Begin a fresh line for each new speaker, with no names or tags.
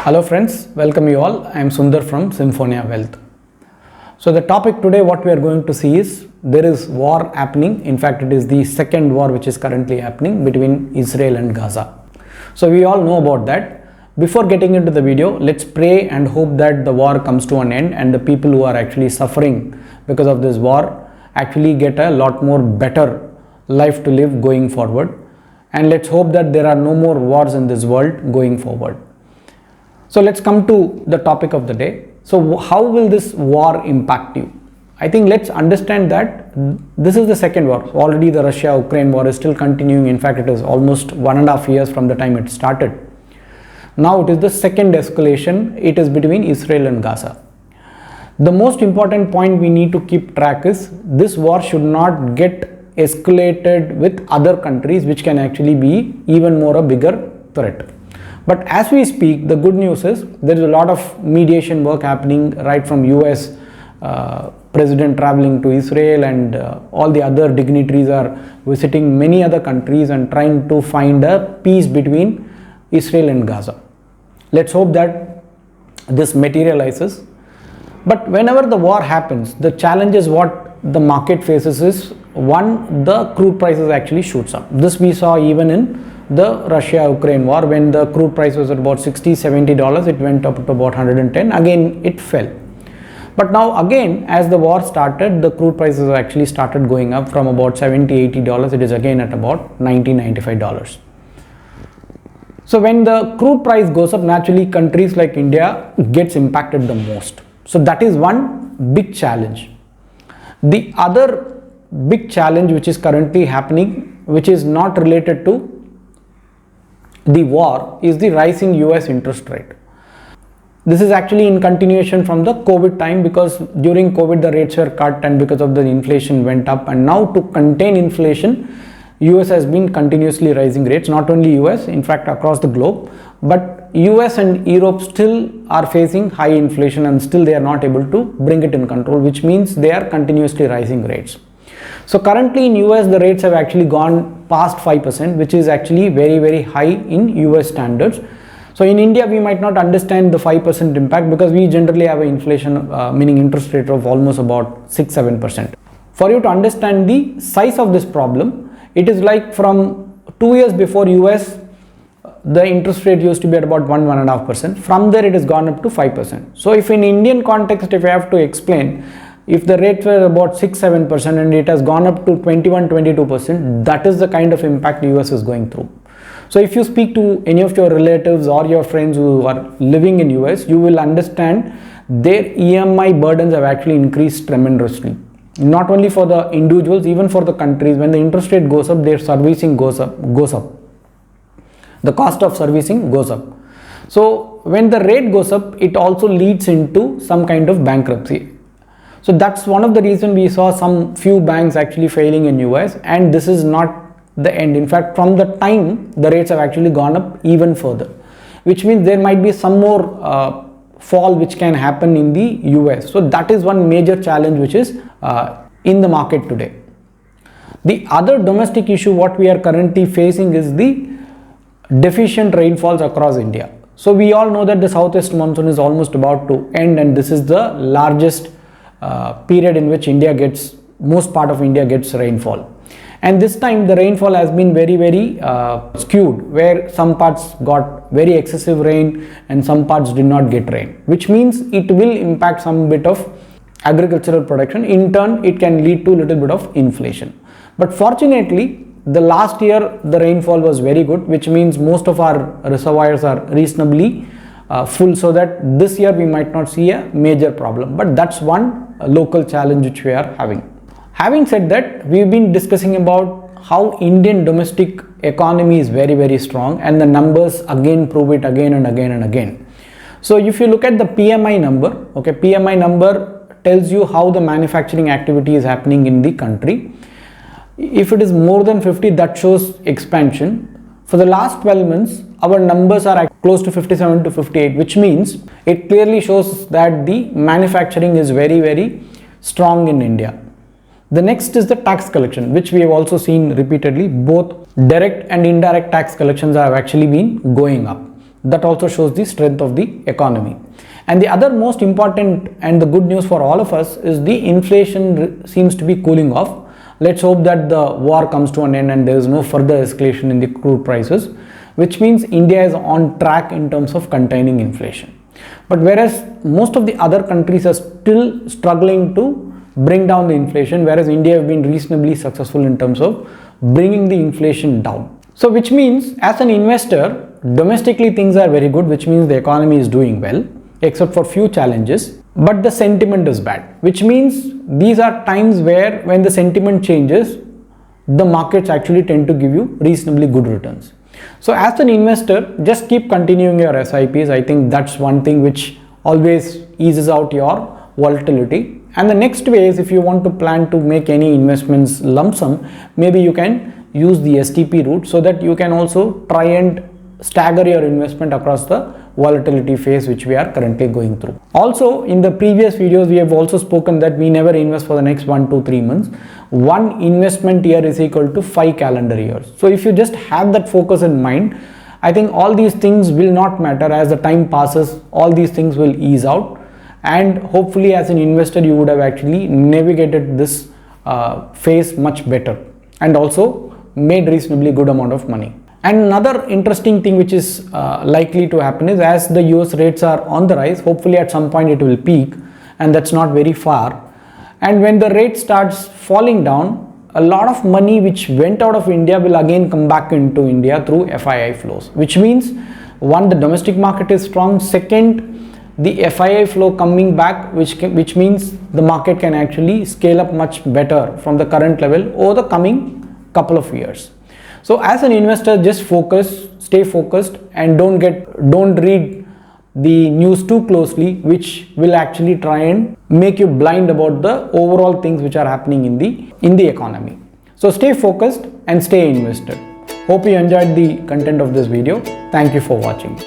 Hello friends, welcome you all. I am Sundar from Symphonia Wealth. So the topic today what we are going to see is there is war happening. In fact, it is the second war which is currently happening between Israel and Gaza. So we all know about that. Before getting into the video, let's pray and hope that the war comes to an end and the people who are actually suffering because of this war actually get a lot more better life to live going forward. And let's hope that there are no more wars in this world going forward. So let's come to the topic of the day. So how will this war impact you? I think let's understand that this is the second war. Already the Russia-Ukraine war is still continuing. In fact, it is almost 1.5 years from the time it started. Now it is the second escalation. It is between Israel and Gaza. The most important point we need to keep track is this war should not get escalated with other countries, which can actually be even more a bigger threat. But as we speak, the good news is there is a lot of mediation work happening right from US president traveling to Israel, and all the other dignitaries are visiting many other countries and trying to find a peace between Israel and Gaza. Let's hope that this materializes. But whenever the war happens, the challenge is what the market faces is, one, the crude prices actually shoots up. This we saw even in the Russia-Ukraine war. When the crude price was at about $60-70, it went up to about 110. Again, it fell. But now again, as the war started, the crude prices actually started going up from about $70-80. It is again at about $90-95. So when the crude price goes up, naturally countries like India gets impacted the most. So that is one big challenge. The other big challenge which is currently happening, which is not related to the war, is the rising US interest rate. This is actually in continuation from the COVID time, because during COVID the rates were cut and because of the inflation went up, and now to contain inflation, US has been continuously rising rates. Not only US, in fact across the globe, but US and Europe still are facing high inflation and still they are not able to bring it in control, which means they are continuously rising rates. So currently in US the rates have actually gone past 5%, which is actually very high in US standards. So in India we might not understand the 5% impact because we generally have an inflation meaning interest rate of almost about 6-7%. For you to understand the size of this problem, it is like from 2 years before US the interest rate used to be at about 1-1.5%. From there it has gone up to 5%. So if in Indian context, if I have to explain, if the rates were about 6-7% and it has gone up to 21-22%, that is the kind of impact US is going through. So if you speak to any of your relatives or your friends who are living in US, you will understand their EMI burdens have actually increased tremendously. Not only for the individuals, even for the countries. When the interest rate goes up, their servicing goes up. The cost of servicing goes up. So when the rate goes up, it also leads into some kind of bankruptcy. So that's one of the reasons we saw some few banks actually failing in US, and this is not the end. In fact, from the time the rates have actually gone up even further, which means there might be some more fall which can happen in the US. So that is one major challenge which is in the market today. The other domestic issue what we are currently facing is the deficient rainfalls across India. So we all know that the southwest monsoon is almost about to end, and this is the largest period in which most part of India gets rainfall. And this time the rainfall has been very skewed, where some parts got very excessive rain and some parts did not get rain, which means it will impact some bit of agricultural production. In turn, it can lead to a little bit of inflation. But fortunately, the last year the rainfall was very good, which means most of our reservoirs are reasonably full, so that this year we might not see a major problem. But that's one local challenge which we are having. Having said that, we've been discussing about how Indian domestic economy is very strong, and the numbers again prove it again and again. So if you look at the PMI number, okay, PMI number tells you how the manufacturing activity is happening in the country. If it is more than 50, that shows expansion. For the last 12 months, our numbers are close to 57 to 58, which means it clearly shows that the manufacturing is very strong in India. The next is the tax collection, which we have also seen repeatedly. Both direct and indirect tax collections have actually been going up. That also shows the strength of the economy. And the other most important and the good news for all of us is the inflation seems to be cooling off. Let's hope that the war comes to an end and there is no further escalation in the crude prices, which means India is on track in terms of containing inflation. But whereas most of the other countries are still struggling to bring down the inflation, whereas India have been reasonably successful in terms of bringing the inflation down. So which means as an investor, domestically things are very good, which means the economy is doing well, except for few challenges, but the sentiment is bad, which means these are times where when the sentiment changes, the markets actually tend to give you reasonably good returns. So as an investor, just keep continuing your SIPs. I think that's one thing which always eases out your volatility. And the next way is, if you want to plan to make any investments lump sum, maybe you can use the STP route so that you can also try and stagger your investment across the volatility phase which we are currently going through. Also, in the previous videos, we have also spoken that we never invest for the next 1 to 3 months. One investment year is equal to 5 calendar years. So if you just have that focus in mind, I think all these things will not matter. As the time passes, all these things will ease out, and hopefully as an investor you would have actually navigated this phase much better and also made reasonably good amount of money. And another interesting thing which is likely to happen is, as the US rates are on the rise, hopefully at some point it will peak, and that's not very far. And when the rate starts falling down, a lot of money which went out of India will again come back into India through FII flows, which means one, the domestic market is strong. Second, the FII flow coming back, which means the market can actually scale up much better from the current level over the coming couple of years. So as an investor, just focus, stay focused, and don't read the news too closely, which will actually try and make you blind about the overall things which are happening in the economy. So stay focused and stay invested. Hope you enjoyed the content of this video. Thank you for watching.